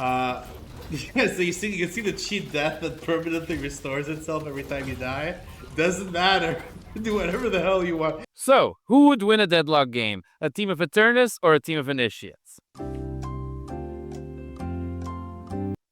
Uh, yeah, so you can see the cheat death that permanently restores itself every time you die. Doesn't matter. Do whatever the hell you want. So, who would win a Deadlock game? A team of Eternus or a team of Initiates?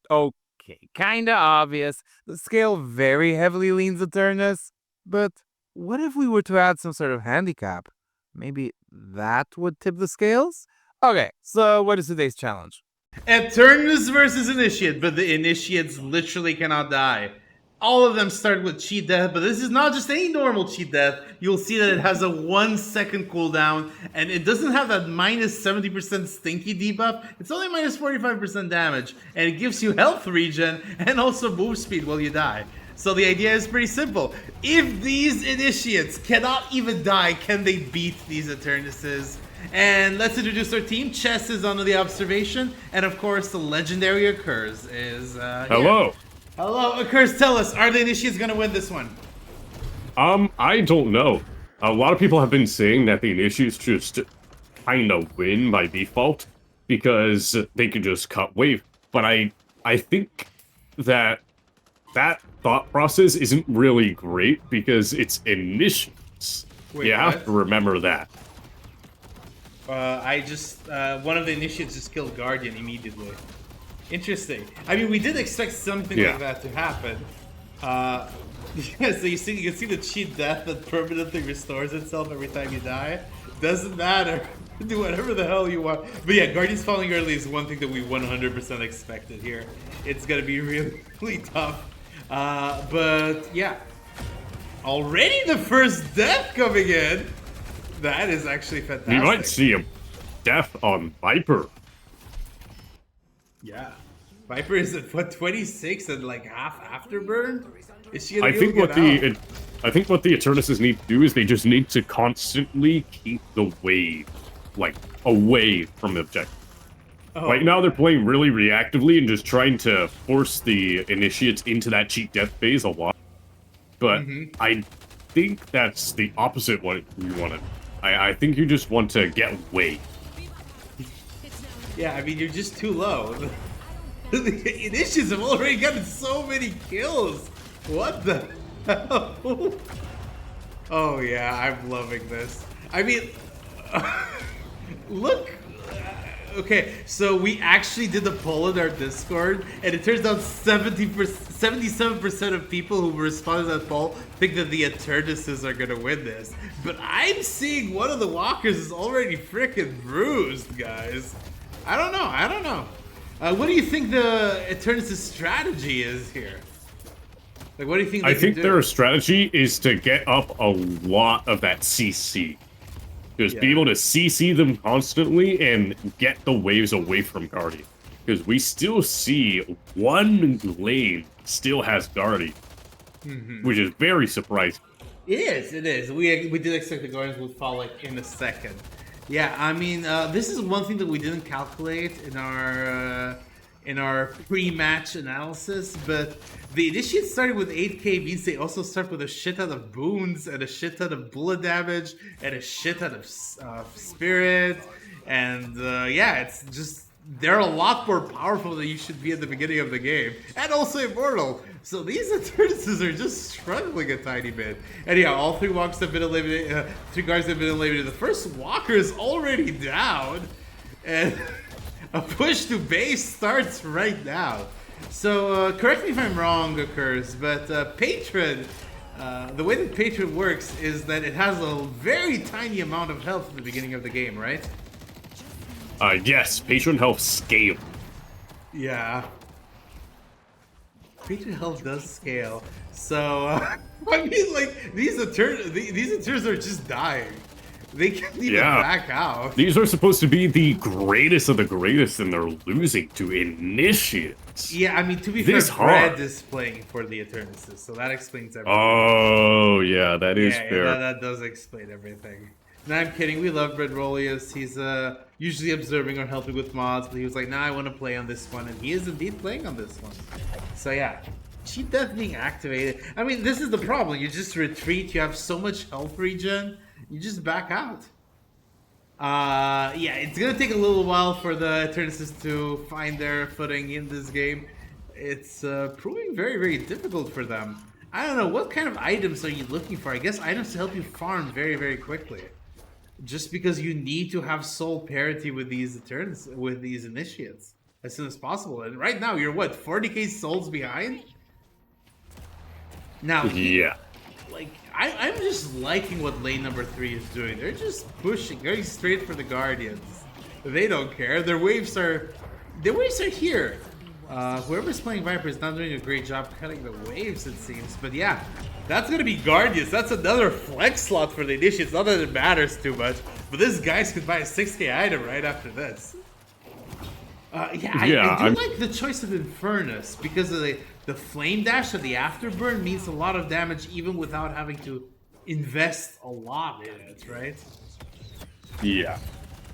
Okay, kinda obvious. The scale very heavily leans Eternus. But what if we were to add some sort of handicap? Maybe that would tip the scales? Okay, so what is today's challenge? Eternus versus Initiate, but the Initiates literally cannot die. All of them start with cheat death, but this is not just any normal cheat death. You'll see that it has a 1 second cooldown, and it doesn't have that minus 70% stinky debuff. It's only minus 45% damage, and it gives you health regen and also move speed while you die. So the idea is pretty simple. If these Initiates cannot even die, can they beat these Eternises? And let's introduce our team. Chess is under the observation, and of course the legendary Occurs is Hello. here. Hello, Occurs, tell us, are the Initiates gonna win this one? I don't know. A lot of people have been saying that the Initiates just kind of win by default because they can just cut wave. But I think that thought process isn't really great because it's Initiates. Wait, you have what? to remember that. One of the Initiates just killed Guardian immediately. Interesting. I mean, we did expect something Yeah. like that to happen. Yeah, so you can see the cheat death that permanently restores itself every time you die. Doesn't matter. Do whatever the hell you want. But yeah, Guardians falling early is one thing that we 100% expected here. It's gonna be really, really tough. But yeah. Already the first death coming in. That is actually fantastic. We might see a death on Viper. Yeah. Viper is at what, 26 and like half afterburn? Is she gonna I be think able what to get out? I think what the Eternuses need to do is they just need to constantly keep the wave, like, away from the objective. Oh, Right now they're playing really reactively and just trying to force the Initiates into that cheat death phase a lot. But I think that's the opposite what you wanted. I think you just want to get away. yeah, I mean, you're just too low. The Initiates have already gotten so many kills. What the hell? Oh yeah, I'm loving this. I mean, look. Okay, so we actually did a poll in our Discord, and it turns out 77% of people who responded to that poll think that the Eternises are gonna win this. But I'm seeing one of the walkers is already freaking bruised, guys. I don't know. What do you think the Eternis' strategy is here? Like, what do you think they I can think do? their strategy is to get up a lot of that CC. Just be Yeah. able to CC them constantly and get the waves away from Guardian. Because we still see one lane still has Guardian. Which is very surprising. It is. We did expect the Guardians would fall like in a second. Yeah, I mean, this is one thing that we didn't calculate in our pre-match analysis, but the Initiates started with 8k means they also start with a shit ton of boons and a shit ton of bullet damage and a shit ton of spirit, and yeah, it's just they're a lot more powerful than you should be at the beginning of the game, and also immortal. So these Eternises are just struggling a tiny bit. And yeah, all three walks have been eliminated. 3 guards have been eliminated. The first walker is already down, and a push to base starts right now. So correct me if I'm wrong, Occurs, but Patron, the way that Patron works is that it has a very tiny amount of health at the beginning of the game, right? Yes, Patron health scale. Yeah. Patron health does scale. So, I mean, like, these Eternals are just dying. They can't even back out. These are supposed to be the greatest of the greatest, and they're losing to Initiates. Yeah, I mean, to be This fair, Brad hard. is playing for the Eternises, so that explains everything. Oh, yeah, that is Yeah, fair. that does explain everything. No, I'm kidding. We love Brad Rolius. He's usually observing or helping with mods, but he was like, nah, I want to play on this one, and he is indeed playing on this one. So yeah, cheat death being activated. I mean, this is the problem. You just retreat. You have so much health regen. You just back out. Yeah, it's gonna take a little while for the Eternises to find their footing in this game. It's proving very, very difficult for them. I don't know, what kind of items are you looking for? I guess items to help you farm very, very quickly. Just because you need to have soul parity with these Eternis, with these initiates as soon as possible. And right now, you're what, 40k souls behind? Now, Yeah. like I'm just liking what lane number 3 is doing. They're just pushing, going straight for the Guardians. They don't care. Their waves are here. Whoever's playing Viper is not doing a great job cutting the waves, it seems. But yeah, that's gonna be Guardians. That's another flex slot for the initiates. Not that it matters too much, but this guys could buy a 6k item right after this. I do like the choice of Eternus because of the flame dash or the afterburn means a lot of damage even without having to invest a lot in it, right? Yeah.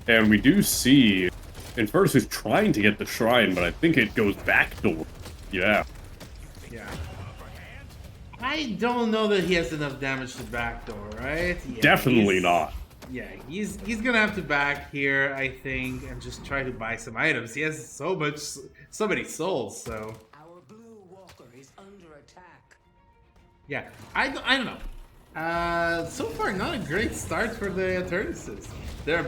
And we do see Eternus is trying to get the shrine, but I think it goes backdoor. Yeah. Yeah. I don't know that he has enough damage to backdoor, right? Yeah, Definitely not. Yeah, he's gonna have to back here, I think, and just try to buy some items. He has so many souls, so Our blue walker is under attack. yeah. I don't know. So far, not a great start for the Eternises. They're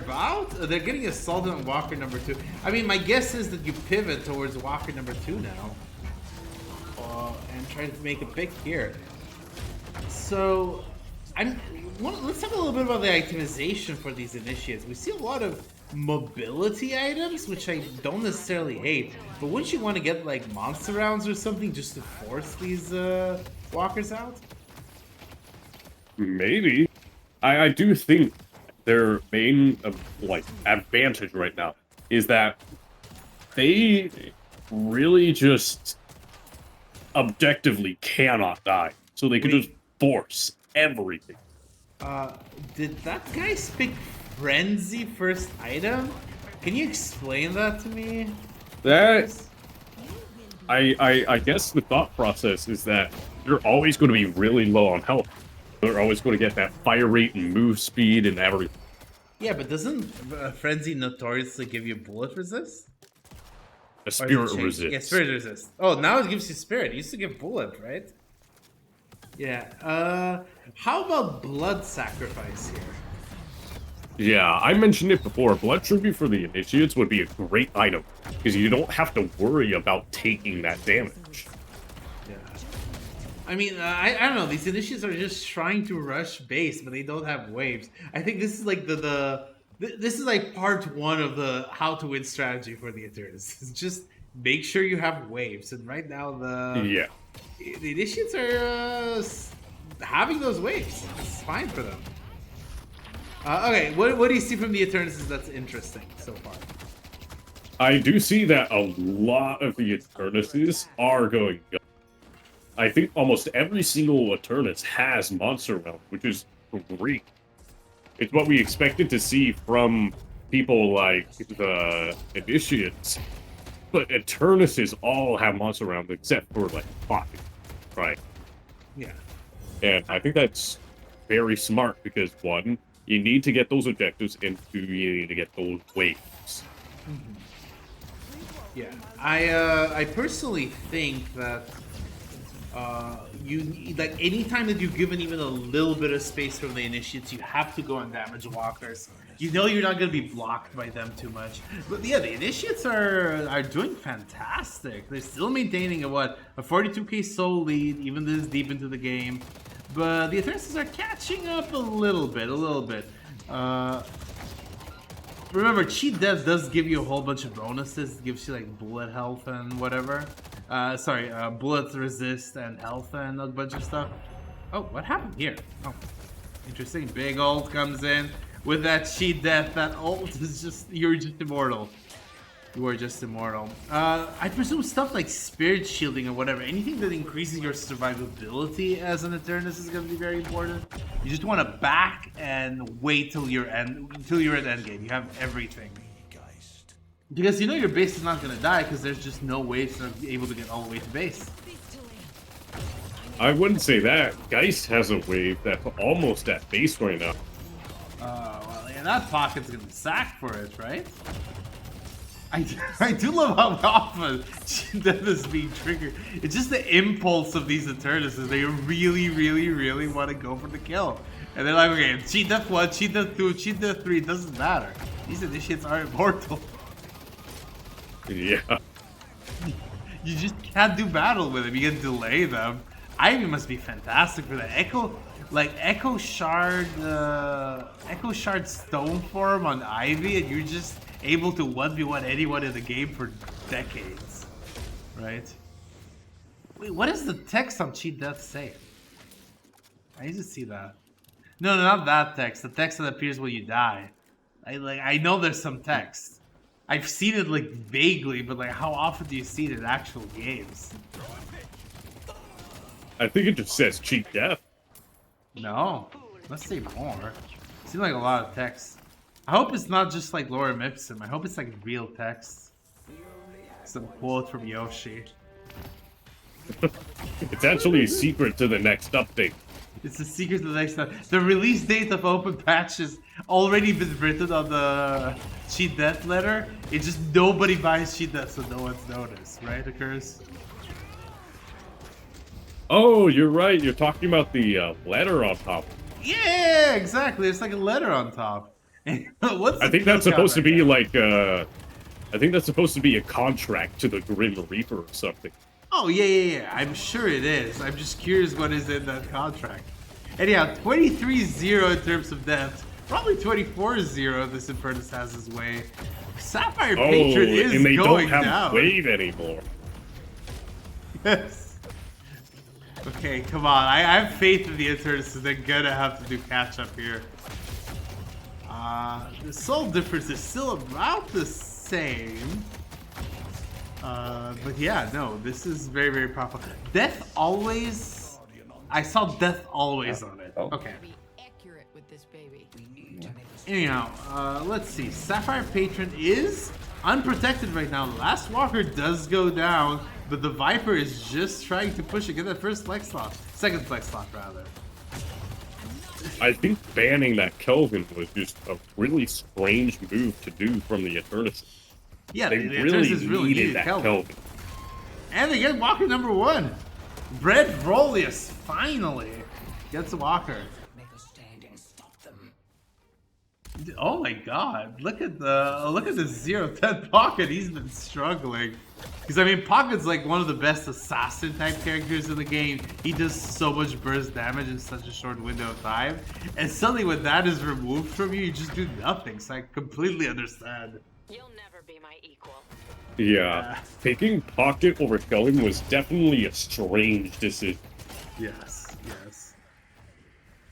getting assaulted on Walker number 2. I mean, my guess is that you pivot towards Walker number 2 now. And try to make a pick here. So, let's talk a little bit about the itemization for these initiates. We see a lot of mobility items, which I don't necessarily hate. But wouldn't you want to get, like, monster rounds or something just to force these walkers out? Maybe. I do think their main advantage right now is that they really just objectively cannot die. So they can just force everything. Did that guy speak frenzy first item? Can you explain that to me? That I guess the thought process is that you're always going to be really low on health. They're always going to get that fire rate and move speed and everything. Yeah, but doesn't frenzy notoriously give you bullet resist? A spirit resist. Yeah, spirit resist. Oh, now it gives you spirit. It used to give bullet, right? Yeah. How about blood sacrifice here? Yeah, I mentioned it before. Blood tribute for the initiates would be a great item because you don't have to worry about taking that damage. Yeah. I mean, I don't know. These initiates are just trying to rush base, but they don't have waves. I think this is like this is like part 1 of the how to win strategy for the Eternus. Just make sure you have waves, and right now the initiates are having those waves. It's fine for them. Okay, what do you see from the Eternuses that's interesting so far? I do see that a lot of the Eternuses are going up. I think almost every single Eternus has monster round, which is great. It's what we expected to see from people like the Initiates. But Eternuses all have monster round except for like 5, right? Yeah. And I think that's very smart because 1, you need to get those objectives, and 2, you need to get those waves. Yeah, I personally think that you like anytime that you're given even a little bit of space from the initiates, you have to go and damage walkers. You know you're not going to be blocked by them too much. But yeah, the initiates are doing fantastic. They're still maintaining a 42k soul lead, even this deep into the game. But the Eternus are catching up a little bit. Remember, cheat death does give you a whole bunch of bonuses. It gives you like bullet health and whatever. Bullet resist and health and a bunch of stuff. Oh, what happened here? Oh, interesting. Big ult comes in with that cheat death. That ult is just, you're just immortal. You are just immortal. I presume stuff like spirit shielding or whatever, anything that increases your survivability as an Eternus is going to be very important. You just want to back and wait till you're at endgame. You have everything. Because you know your base is not going to die because there's just no way to be able to get all the way to base. I wouldn't say that. Geist has a wave that's almost at base right now. Well, yeah, that pocket's gonna sack for it, right? I do love how often that is being triggered. It's just the impulse of these Eternus is they really want to go for the kill. And they're like, okay, cheat death 1, cheat death 2, cheat death 3, it doesn't matter. These initiates are immortal. Yeah. You just can't do battle with them, you can delay them. Ivy must be fantastic for that. Echo Shard Stone Form on Ivy, and you're just able to 1v1 anyone in the game for decades, right? Wait, what does the text on Cheat Death say? I need to see that. No, not that text. The text that appears when you die. I know there's some text. I've seen it like vaguely, but like how often do you see it in actual games? I think it just says cheat death. No, let's say more. Seems like a lot of text. I hope it's not just like Lorem Ipsum. I hope it's like real text. Some quote from Yoshi. It's actually a secret to the next update. It's the secret to the next time. The release date of open patch has already been written on the Cheat Death letter. It's just nobody buys Cheat Death, so no one's noticed, right, Occurs? Oh, you're right. You're talking about the letter on top. Yeah, exactly. It's like a letter on top. What's I think that's supposed to be like I think that's supposed to be a contract to the Grim Reaper or something. Oh, yeah. I'm sure it is. I'm just curious what is in that contract. Anyhow, 23-0 in terms of death. Probably 24-0 this Eternus has his way. Sapphire Patron is and they going don't have down. wave anymore. Yes. Okay, come on. I have faith in the Eternus, so they're gonna have to do catch up here. The soul difference is still about the same. But yeah, no, this is very powerful. Death always. I saw Death always on it. Okay. Be accurate with this baby. Anyhow, let's see. Sapphire Patron is unprotected right now. The last walker does go down, but the Viper is just trying to push it. Get that first flex slot. Second flex slot, rather. I think banning that Kelvin was just a really strange move to do from the Eternus. Yeah, They the really Eternus is really needed that Kelvin. And they get Walker number 1. Brett Rolius finally gets a Walker. Make a stand and stop them. Oh my god, look at the 0-10 Pocket. He's been struggling. Because I mean, Pocket's like one of the best assassin type characters in the game. He does so much burst damage in such a short window of time. And suddenly when that is removed from you, you just do nothing. So I completely understand. You'll never be my equal. Yeah, taking Pocket over Kelvin was definitely a strange decision. Yes.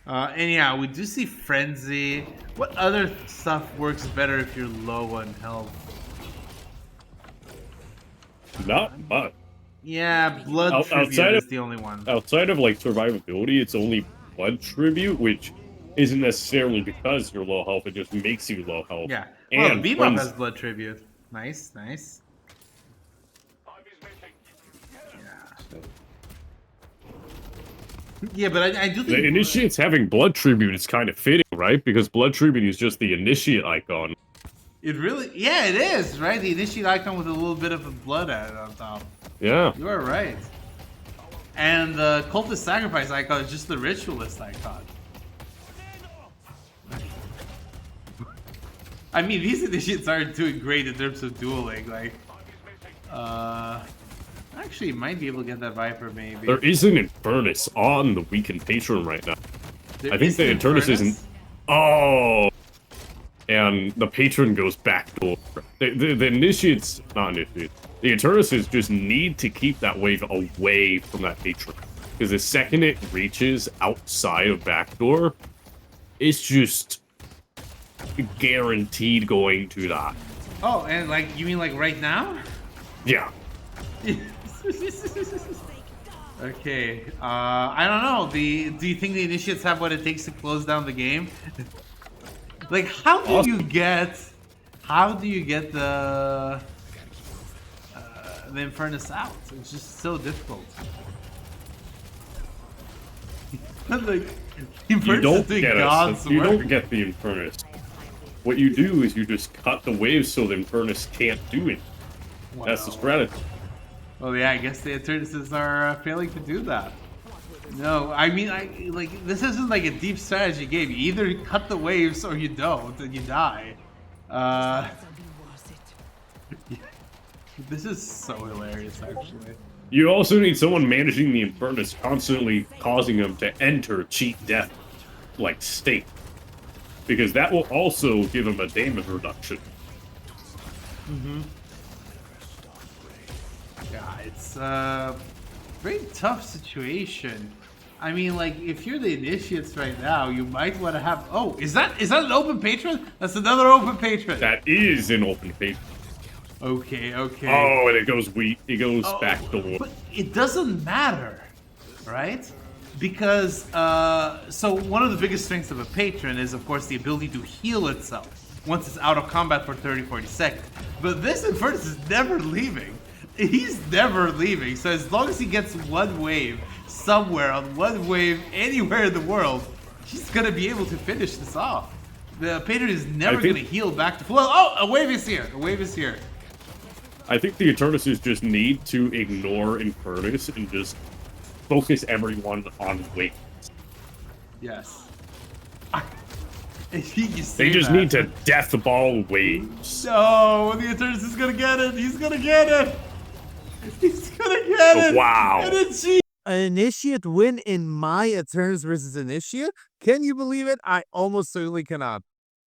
Anyhow, we do see Frenzy. What other stuff works better if you're low on health? Not much. Yeah, Blood Tribute is the only one. Outside of like survivability, it's only Blood Tribute, which isn't necessarily because you're low health, it just makes you low health. Yeah. Well, And Bebop has Blood Tribute. Nice. Yeah, but I do think the Initiate's having Blood Tribute is kind of fitting, right? Because Blood Tribute is just the Initiate icon. it really, yeah, it is, right? The Initiate icon with a little bit of a blood added on top. Yeah. You are right. And the Cultist Sacrifice icon is just the Ritualist icon. I mean, these Initiates aren't doing great in terms of dueling, like... Actually, might be able to get that Viper, maybe. There is an Infernus on the weakened Patron right now. There I think is the an Eternus Infernus? isn't... Oh! And the Patron goes back door. The Initiates... Not Initiates. The Eternises just need to keep that wave away from that Patron. Because the second it reaches outside of backdoor, it's just guaranteed going to that. Oh, and like, you mean like right now? Yeah. Okay, I don't know. Do you think the Initiates have what it takes to close down the game? Like, how do you get the Infernus out? It's just so difficult. Like, Infernus You is don't doing get God's you work. don't get the Infernus. what you do is you just cut the waves so the Eternis can't do it. That's the Wow. strategy. Well, yeah, I guess the Eternuses are failing to do that. No, I mean, this isn't like a deep strategy game. You either cut the waves or you don't, and you die. This is so hilarious, actually. You also need someone managing the Eternis, constantly causing them to enter cheat death like state. Because that will also give them a damage reduction. Yeah, it's a very tough situation. I mean, like, if you're the initiates right now, you might want to have. Oh, is that an open patron? That's another open patron. That is an open page. Okay, okay. Oh, and it goes Oh, back door. But it doesn't matter, right? Because so one of the biggest strengths of a patron is, of course, the ability to heal itself once it's out of combat for 30-40 seconds. But this Eternus is never leaving. He's never leaving. So as long as he gets one wave somewhere on one wave anywhere in the world, he's gonna be able to finish this off. The patron is never gonna heal back to full. Oh, a wave is here. A wave is here. I think the Eternuses just need to ignore Eternis and just focus everyone on waves. Yes. You They just that. need to death ball waves. No, the Eternus is gonna get it. He's gonna get it. He's gonna get it. Wow. And it's G. An initiate win in my Eternus versus initiate? Can you believe it? I almost certainly cannot.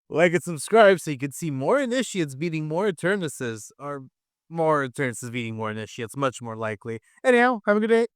Like and subscribe so you can see more initiates beating more Eternuses, or more Eternuses beating more initiates, much more likely. Anyhow, have a good day.